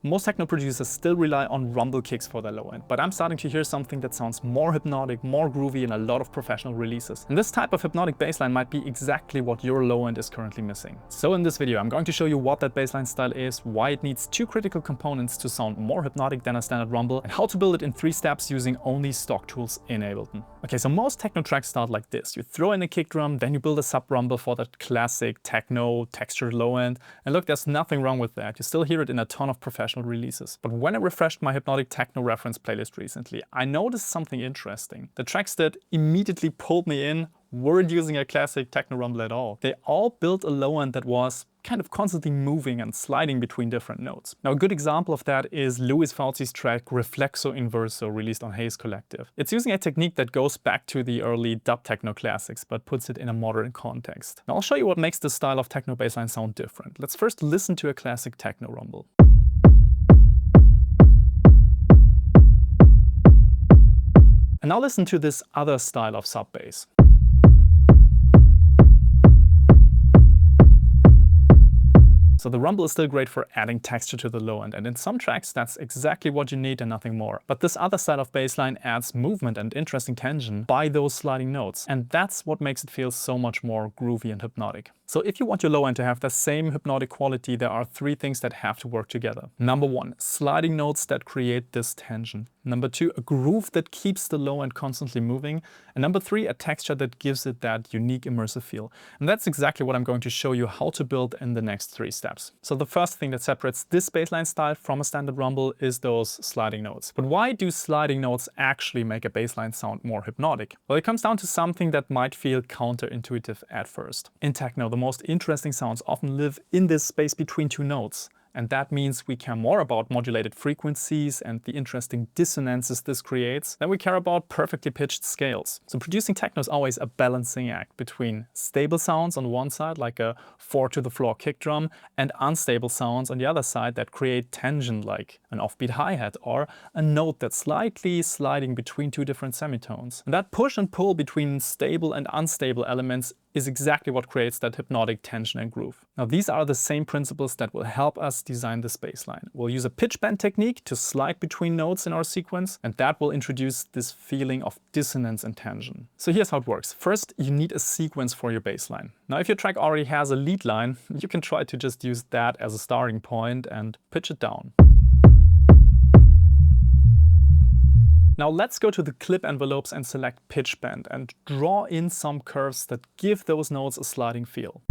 Most techno producers still rely on rumble kicks for their low end, but I'm starting to hear something that sounds more hypnotic, more groovy in a lot of professional releases. And this type of hypnotic bassline might be exactly what your low end is currently missing. So in this video, I'm going to show you what that bassline style is, why it needs two critical components to sound more hypnotic than a standard rumble, and how to build it in 3 steps using only stock tools in Ableton. Okay, so most techno tracks start like this. You throw in a kick drum, then you build a sub rumble for that classic techno textured low end. And look, there's nothing wrong with that. You still hear it in a ton of professional releases. But when I refreshed my Hypnotic techno reference playlist recently, I noticed something interesting. The tracks that immediately pulled me in weren't using a classic techno rumble at all. They all built a low end that was kind of constantly moving and sliding between different notes. Now, a good example of that is Louis Fauci's track Reflexo Inverso, released on Haze Collective. It's using a technique that goes back to the early dub techno classics, but puts it in a modern context. Now, I'll show you what makes this style of techno bassline sound different. Let's first listen to a classic techno rumble. And now listen to this other style of sub bass. So the rumble is still great for adding texture to the low end, and in some tracks that's exactly what you need and nothing more. But this other style of bassline adds movement and interesting tension by those sliding notes, and that's what makes it feel so much more groovy and hypnotic. So if you want your low end to have the same hypnotic quality, there are 3 things that have to work together. Number 1, sliding notes that create this tension. Number 2, a groove that keeps the low end constantly moving. And number 3, a texture that gives it that unique immersive feel. And that's exactly what I'm going to show you how to build in the next 3 steps. So the first thing that separates this bassline style from a standard rumble is those sliding notes. But why do sliding notes actually make a bassline sound more hypnotic? Well, it comes down to something that might feel counterintuitive at first. In techno, the most interesting sounds often live in this space between 2 notes. And that means we care more about modulated frequencies and the interesting dissonances this creates than we care about perfectly pitched scales. So producing techno is always a balancing act between stable sounds on one side, like a 4 to the floor kick drum, and unstable sounds on the other side that create tension, like an offbeat hi-hat or a note that's slightly sliding between 2 different semitones. And that push and pull between stable and unstable elements is exactly what creates that hypnotic tension and groove. Now, these are the same principles that will help us design this bassline. We'll use a pitch bend technique to slide between notes in our sequence, and that will introduce this feeling of dissonance and tension. So here's how it works. First, you need a sequence for your bassline. Now, if your track already has a lead line, you can try to just use that as a starting point and pitch it down. Now let's go to the clip envelopes and select pitch bend and draw in some curves that give those notes a sliding feel.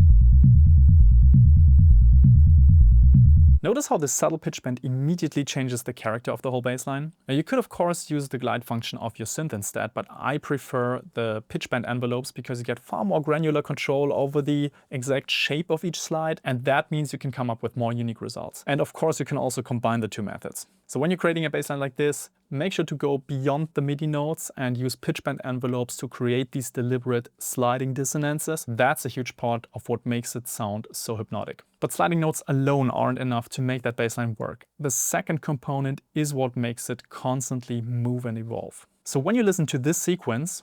Notice how this subtle pitch bend immediately changes the character of the whole bassline. Now you could of course use the glide function of your synth instead, but I prefer the pitch bend envelopes because you get far more granular control over the exact shape of each slide, and that means you can come up with more unique results. And of course you can also combine the 2 methods. So when you're creating a bassline like this, make sure to go beyond the MIDI notes and use pitch bend envelopes to create these deliberate sliding dissonances. That's a huge part of what makes it sound so hypnotic. But sliding notes alone aren't enough to make that bassline work. The second component is what makes it constantly move and evolve. So when you listen to this sequence,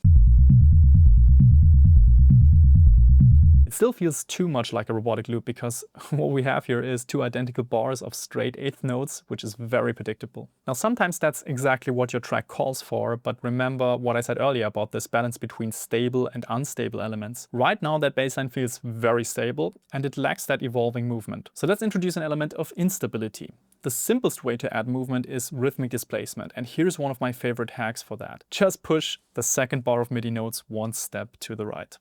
it still feels too much like a robotic loop because what we have here is 2 identical bars of straight 8th notes, which is very predictable. Now, sometimes that's exactly what your track calls for, but remember what I said earlier about this balance between stable and unstable elements. Right now, that bassline feels very stable and it lacks that evolving movement. So let's introduce an element of instability. The simplest way to add movement is rhythmic displacement, and here's one of my favorite hacks for that. Just push the second bar of MIDI notes 1 step to the right.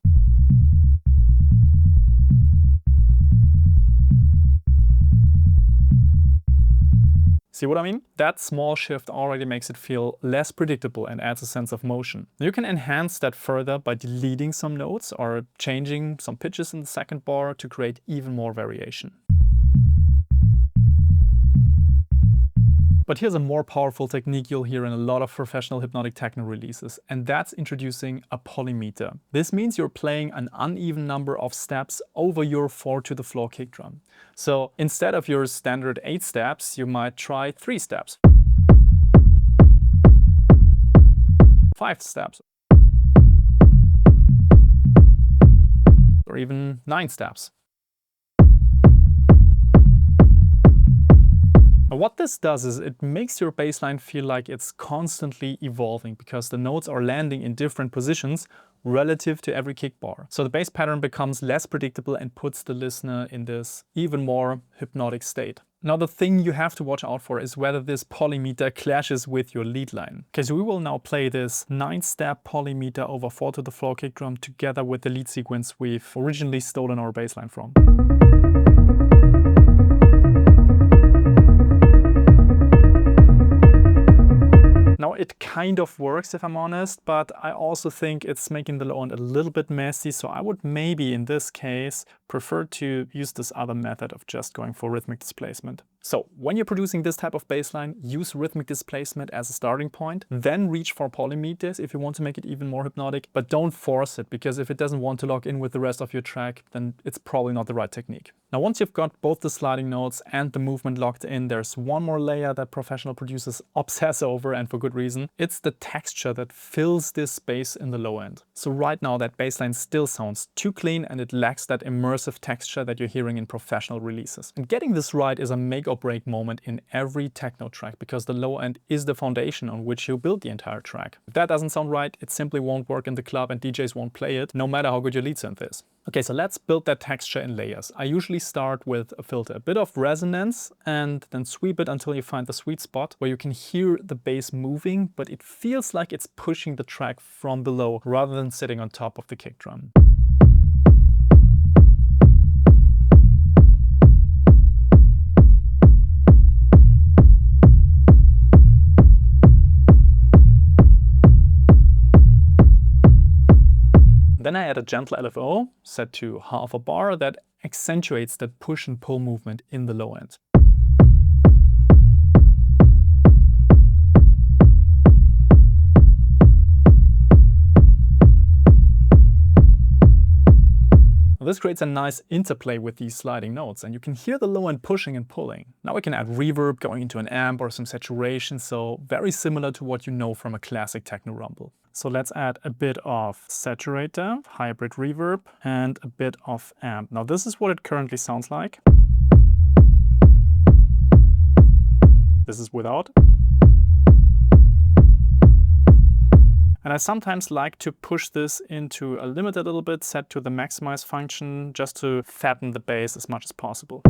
See what I mean? That small shift already makes it feel less predictable and adds a sense of motion. You can enhance that further by deleting some notes or changing some pitches in the second bar to create even more variation. But here's a more powerful technique you'll hear in a lot of professional hypnotic techno releases, and that's introducing a polymeter. This means you're playing an uneven number of steps over your 4 to the floor kick drum. So instead of your standard 8 steps, you might try 3 steps, 5 steps, or even 9 steps. Now what this does is it makes your bass line feel like it's constantly evolving because the notes are landing in different positions relative to every kick bar. So the bass pattern becomes less predictable and puts the listener in this even more hypnotic state. Now the thing you have to watch out for is whether this polymeter clashes with your lead line. Okay, so we will now play this 9-step polymeter over 4 to the floor kick drum together with the lead sequence we've originally stolen our bass line from. Now it kind of works if I'm honest, but I also think it's making the low end a little bit messy, so I would maybe in this case prefer to use this other method of just going for rhythmic displacement. So when you're producing this type of bass line, use rhythmic displacement as a starting point, then reach for polymeters if you want to make it even more hypnotic, but don't force it, because if it doesn't want to lock in with the rest of your track, then it's probably not the right technique. Now once you've got both the sliding notes and the movement locked in, there's one more layer that professional producers obsess over, and for good reason. It's the texture that fills this space in the low end. So right now that bass line still sounds too clean and it lacks that immersive texture that you're hearing in professional releases. And getting this right is a make or break moment in every techno track, because the low end is the foundation on which you build the entire track. If that doesn't sound right, it simply won't work in the club and DJs won't play it, no matter how good your lead synth is. Okay, so let's build that texture in layers. I usually start with a filter, a bit of resonance, and then sweep it until you find the sweet spot where you can hear the bass moving, but it feels like it's pushing the track from below rather than sitting on top of the kick drum. Then I add a gentle LFO set to half a bar that accentuates that push and pull movement in the low end. This creates a nice interplay with these sliding notes, and you can hear the low end pushing and pulling. Now we can add reverb going into an amp or some saturation, so very similar to what you know from a classic techno rumble. So let's add a bit of saturator, hybrid reverb, and a bit of amp. Now this is what it currently sounds like. This is without. And I sometimes like to push this into a limit a little bit, set to the maximize function, just to fatten the bass as much as possible.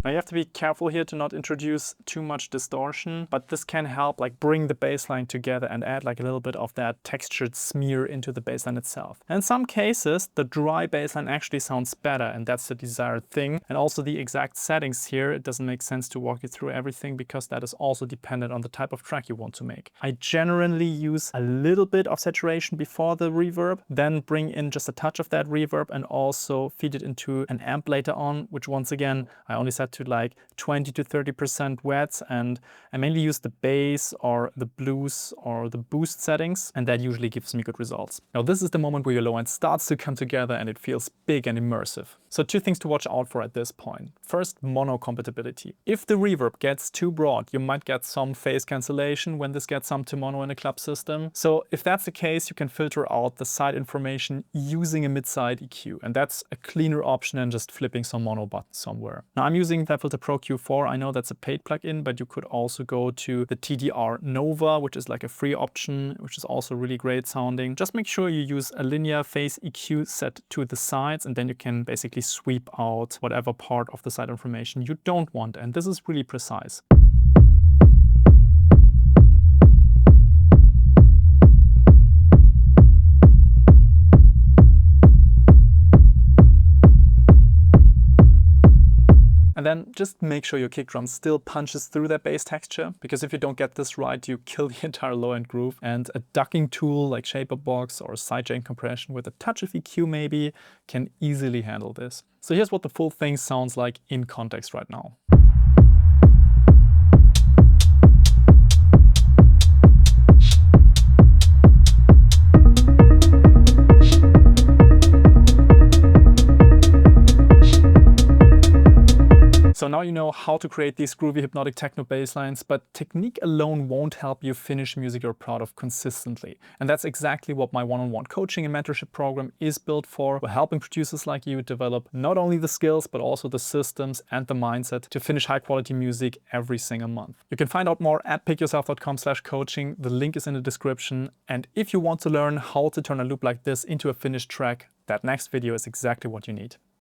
Now you have to be careful here to not introduce too much distortion, but this can help like bring the bassline together and add like a little bit of that textured smear into the bassline itself. And in some cases, the dry bassline actually sounds better, and that's the desired thing. And also the exact settings here, it doesn't make sense to walk you through everything because that is also dependent on the type of track you want to make. I generally use a little bit of saturation before the reverb, then bring in just a touch of that reverb and also feed it into an amp later on, which once again, I only set to like 20 to 30% wets, and I mainly use the bass or the blues or the boost settings, and that usually gives me good results. Now this is the moment where your low end starts to come together and it feels big and immersive. So two things to watch out for at this point. First, mono compatibility. If the reverb gets too broad, you might get some phase cancellation when this gets some to mono in a club system. So if that's the case, you can filter out the side information using a mid-side EQ, and that's a cleaner option than just flipping some mono buttons somewhere. Now I'm using FabFilter Pro Q4. I know that's a paid plugin, but you could also go to the TDR Nova, which is like a free option, which is also really great sounding. Just make sure you use a linear phase EQ set to the sides, and then you can basically sweep out whatever part of the side information you don't want, and this is really precise. And then just make sure your kick drum still punches through that bass texture, because if you don't get this right, you kill the entire low end groove. And a ducking tool like Shaper Box or sidechain compression with a touch of EQ maybe can easily handle this. So here's what the full thing sounds like in context right now. So now you know how to create these groovy hypnotic techno bass lines, but technique alone won't help you finish music you're proud of consistently. And that's exactly what my one-on-one coaching and mentorship program is built for. We're helping producers like you develop not only the skills, but also the systems and the mindset to finish high quality music every single month. You can find out more at pickyourself.com/coaching. The link is in the description. And if you want to learn how to turn a loop like this into a finished track, that next video is exactly what you need.